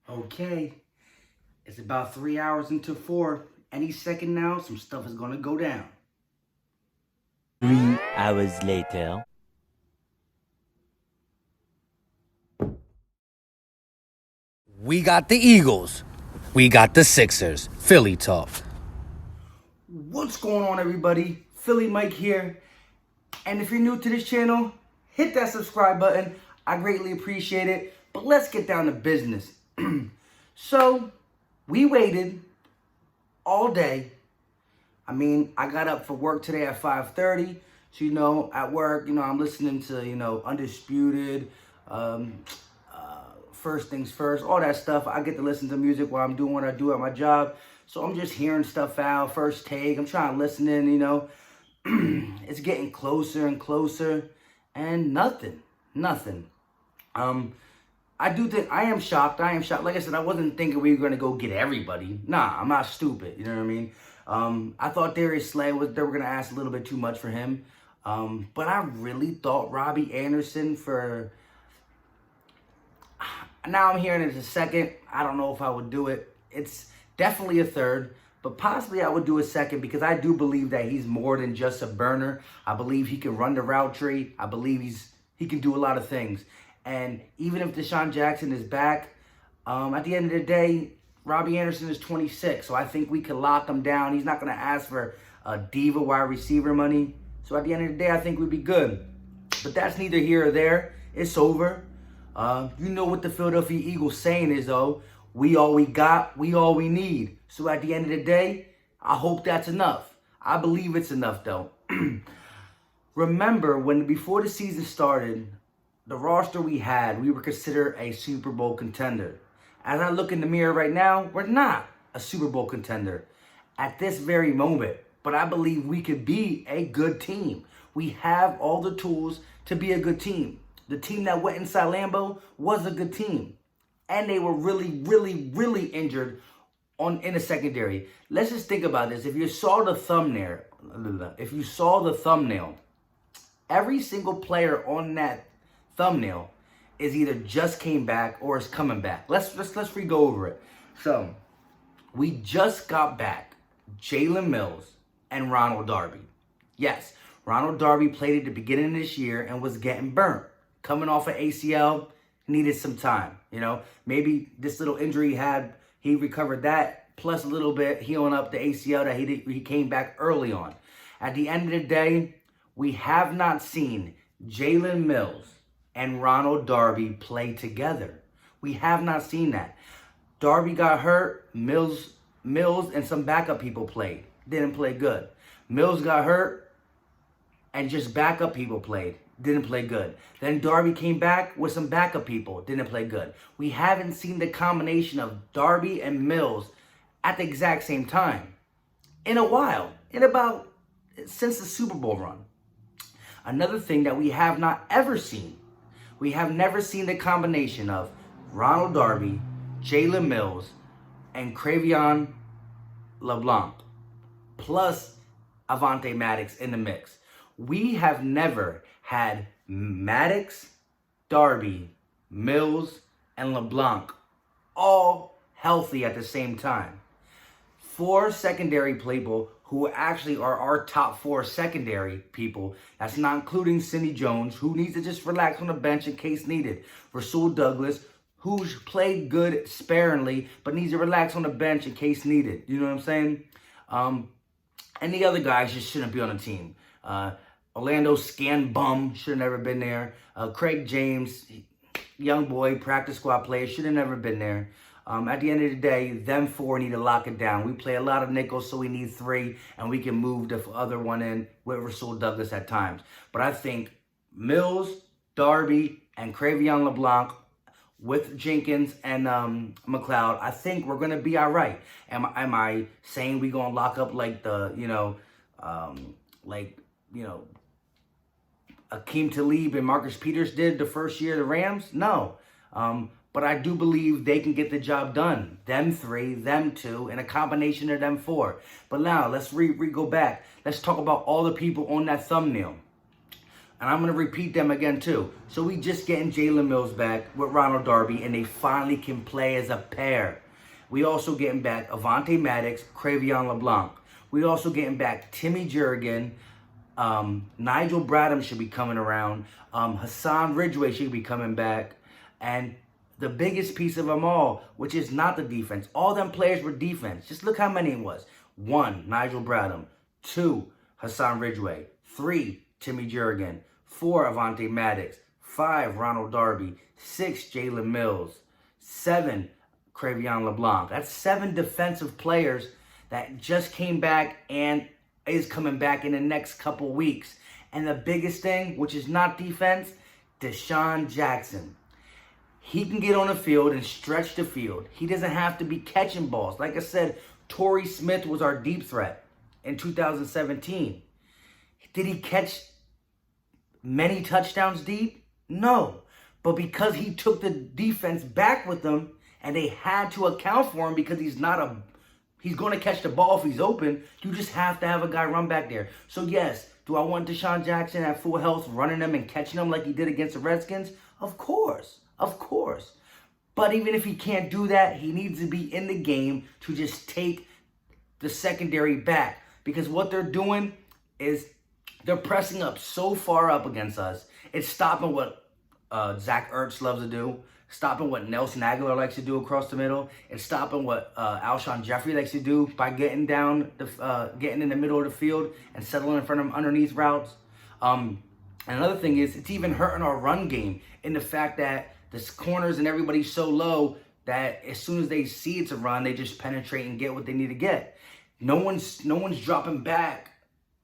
Okay, it's about 3 hours into 4. Any second now, some stuff is gonna go down. 3 hours later. We got the Eagles. We got the Sixers. Philly talk. What's going on, everybody? Philly Mike here. And if you're new to this channel, hit that subscribe button. I greatly appreciate it. But let's get down to business. So, we waited all day. I got up for work today at 5:30. So, at work, I'm listening to, Undisputed, First Things First, all that stuff. I get to listen to music while I'm doing what I do at my job. So I'm just hearing stuff out, first take. I'm trying to listen in, It's getting closer and closer, and nothing. I do think, I am shocked. Like I said, I wasn't thinking we were going to go get everybody. Nah, I'm not stupid, you know what I mean? I thought Darius Slay, they were going to ask a little bit too much for him. But I really thought Robbie Anderson for... Now I'm hearing it's a second. I don't know if I would do it. It's definitely a third, but possibly I would do a second because I do believe that he's more than just a burner. I believe he can run the route tree. I believe he can do a lot of things. And even if DeSean Jackson is back, at the end of the day, Robbie Anderson is 26, so I think we could lock him down. He's not going to ask for diva wide receiver money. So at the end of the day, I think we'd be good. But that's neither here or there. It's over. You know what the Philadelphia Eagles saying is, though. We all we got, we all we need. So at the end of the day, I hope that's enough. I believe it's enough, though. Remember, before the season started, the roster we had, we were considered a Super Bowl contender. As I look in the mirror right now, we're not a Super Bowl contender at this very moment. But I believe we could be a good team. We have all the tools to be a good team. The team that went inside Lambeau was a good team. And they were really injured in the secondary. Let's just think about this. If you saw the thumbnail, every single player on that thumbnail is either just came back or is coming back. Let's re-go over it. So, we just got back Jalen Mills and Ronald Darby. Yes, Ronald Darby played at the beginning of this year and was getting burnt. Coming off of ACL, needed some time, Maybe this little injury he recovered that, plus a little bit healing up the ACL that he came back early on. At the end of the day, we have not seen Jalen Mills and Ronald Darby play together. We have not seen that. Darby got hurt, Mills and some backup people played. Didn't play good. Mills got hurt, and just backup people played. Didn't play good. Then Darby came back with some backup people. Didn't play good. We haven't seen the combination of Darby and Mills at the exact same time in a while. Since the Super Bowl run. Another thing that we have not ever seen. We have never seen the combination of Ronald Darby, Jalen Mills, and Cre'Von LeBlanc, plus Avonte Maddox in the mix. We have never had Maddox, Darby, Mills, and LeBlanc all healthy at the same time. 4 secondary people who actually are our top 4 secondary people. That's not including Cindy Jones, who needs to just relax on the bench in case needed. Rasul Douglas, who's played good sparingly, but needs to relax on the bench in case needed. You know what I'm saying? And the other guys just shouldn't be on the team. Orlando Scan Bum should have never been there. Craig James, young boy, practice squad player, should have never been there. At the end of the day, them 4 need to lock it down. We play a lot of nickels, so we need 3, and we can move the other one in with Rasul Douglas at times. But I think Mills, Darby, and Cre'Von LeBlanc with Jenkins and McLeod, I think we're going to be all right. Am I saying we're going to lock up like Akeem Talib and Marcus Peters did the first year of the Rams? No. But I do believe they can get the job done. Them 3, them 2, and a combination of them 4. But now, let's go back. Let's talk about all the people on that thumbnail. And I'm going to repeat them again too. So we just getting Jalen Mills back with Ronald Darby, and they finally can play as a pair. We also getting back Avonte Maddox, Cravion LeBlanc. We also getting back Timmy Jurgen. Nigel Bradham should be coming around. Hassan Ridgeway should be coming back. And the biggest piece of them all, which is not the defense. All them players were defense. Just look how many it was. 1, Nigel Bradham. 2, Hassan Ridgeway. 3, Timmy Jurgen. 4, Avonte Maddox. 5, Ronald Darby. 6, Jalen Mills. 7, Cravion LeBlanc. That's 7 defensive players that just came back and is coming back in the next couple weeks. And the biggest thing, which is not defense, DeSean Jackson. He can get on the field and stretch the field. He doesn't have to be catching balls. Like I said, Torrey Smith was our deep threat in 2017. Did he catch many touchdowns deep? No. But because he took the defense back with him, and they had to account for him because he's going to catch the ball if he's open, you just have to have a guy run back there. So yes, do I want DeSean Jackson at full health running them and catching them like he did against the Redskins? Of course. Of course. But even if he can't do that, he needs to be in the game to just take the secondary back. Because what they're doing is they're pressing up so far up against us. It's stopping what Zach Ertz loves to do. Stopping what Nelson Aguilar likes to do across the middle. It's stopping what Alshon Jeffrey likes to do by getting getting in the middle of the field and settling in front of him underneath routes. And another thing is, it's even hurting our run game in the fact that the corners and everybody's so low that as soon as they see it's a run, they just penetrate and get what they need to get. No one's dropping back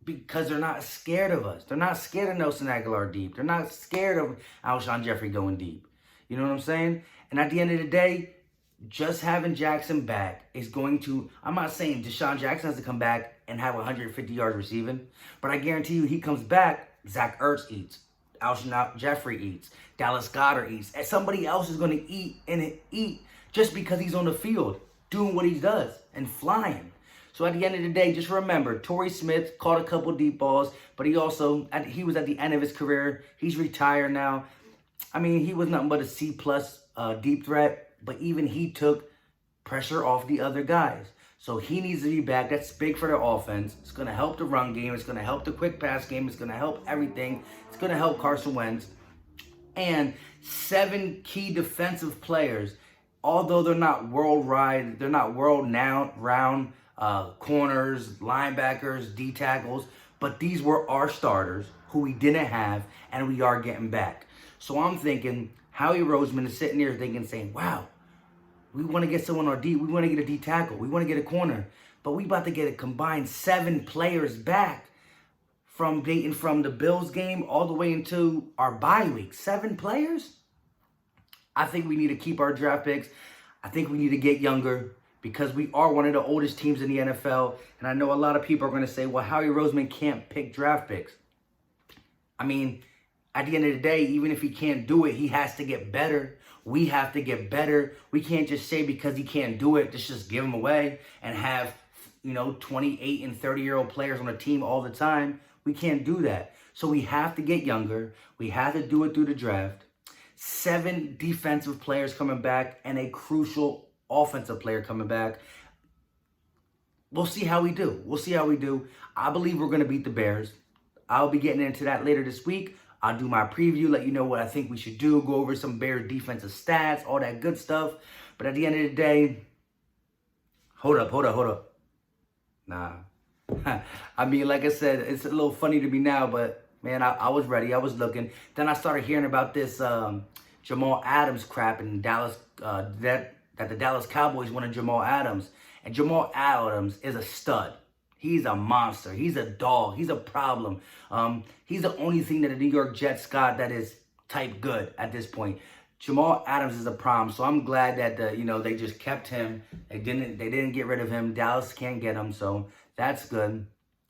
because they're not scared of us. They're not scared of Nelson Aguilar deep. They're not scared of Alshon Jeffrey going deep. You know what I'm saying? And at the end of the day, just having Jackson back is going to, I'm not saying DeSean Jackson has to come back and have 150 yards receiving, but I guarantee you he comes back, Zach Ertz eats, Alshon Jeffrey eats, Dallas Goedert eats, and somebody else is going to eat just because he's on the field doing what he does and flying. So at the end of the day, just remember, Torrey Smith caught a couple deep balls, but he was at the end of his career. He's retired now. I mean, he was nothing but a C+ deep threat, but even he took pressure off the other guys. So he needs to be back. That's big for the offense. It's going to help the run game. It's going to help the quick pass game. It's going to help everything. It's going to help Carson Wentz. And 7 key defensive players, although they're not world-renowned corners, linebackers, D tackles, but these were our starters who we didn't have, and we are getting back. So I'm thinking Howie Roseman is sitting there thinking, saying, wow, we want to get someone on D. We want to get a D tackle. We want to get a corner. But we about to get a combined 7 players back from the Bills game all the way into our bye week. 7 players? I think we need to keep our draft picks. I think we need to get younger because we are one of the oldest teams in the NFL. And I know a lot of people are going to say, well, Howie Roseman can't pick draft picks. I mean, at the end of the day, even if he can't do it, he has to get better. We have to get better. We can't just say because he can't do it, just give him away and have, 28 and 30-year-old players on a team all the time. We can't do that. So we have to get younger. We have to do it through the draft. 7 defensive players coming back and a crucial offensive player coming back. We'll see how we do. I believe we're going to beat the Bears. I'll be getting into that later this week. I'll do my preview, let you know what I think we should do, go over some Bears defensive stats, all that good stuff. But at the end of the day, hold up. Nah. I mean, like I said, it's a little funny to me now, but man, I was ready. I was looking. Then I started hearing about this Jamal Adams crap in Dallas, that the Dallas Cowboys wanted Jamal Adams. And Jamal Adams is a stud. He's a monster. He's a dog. He's a problem. He's the only thing that the New York Jets got that is type good at this point. Jamal Adams is a problem. So I'm glad that they just kept him. They didn't get rid of him. Dallas can't get him, so that's good.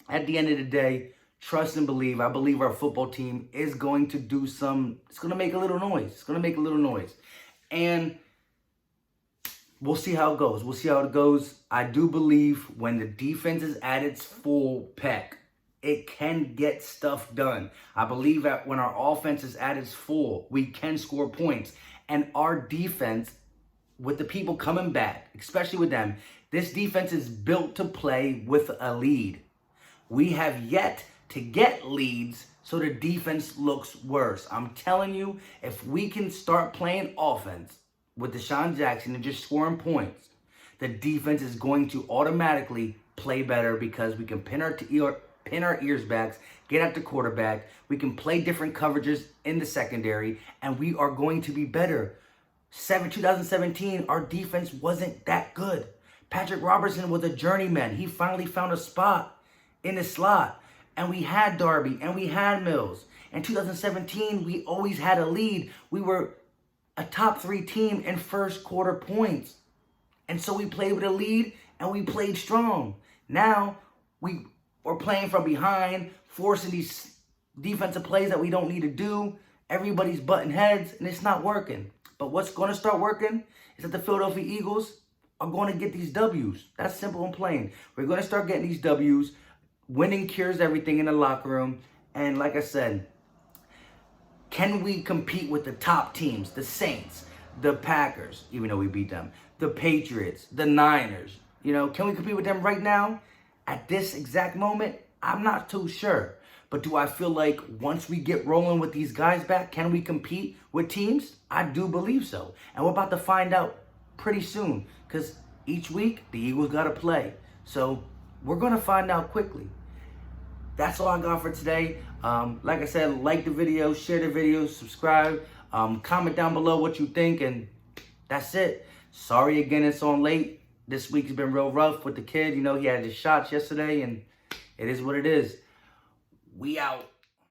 At the end of the day, trust and believe. I believe our football team is going to do it's going to make a little noise. And we'll see how it goes. I do believe when the defense is at its full peck, it can get stuff done. I believe that when our offense is at its full, we can score points. And our defense, with the people coming back, especially with them, this defense is built to play with a lead. We have yet to get leads, so the defense looks worse. I'm telling you, if we can start playing offense with DeSean Jackson and just scoring points, the defense is going to automatically play better because we can pin our ears back, get at the quarterback. We can play different coverages in the secondary, and we are going to be better. 2017, our defense wasn't that good. Patrick Robertson was a journeyman. He finally found a spot in the slot. And we had Darby, and we had Mills. In 2017, we always had a lead. We were a top 3 team in first quarter points. And so we played with a lead, and we played strong. Now, we are playing from behind, forcing these defensive plays that we don't need to do. Everybody's butting heads, and it's not working. But what's going to start working is that the Philadelphia Eagles are going to get these W's. That's simple and plain. We're going to start getting these W's. Winning cures everything in the locker room. And like I said, can we compete with the top teams? The Saints, the Packers, even though we beat them, the Patriots, the Niners. You know, can we compete with them right now? At this exact moment, I'm not too sure. But do I feel like once we get rolling with these guys back, can we compete with teams? I do believe so. And we're about to find out pretty soon. Because each week, the Eagles got to play. So we're going to find out quickly. That's all I got for today. Like I said, like the video, share the video, subscribe, comment down below what you think, and that's it. Sorry again it's on late. This week's been real rough with the kid. You know, he had his shots yesterday, and it is what it is. We out.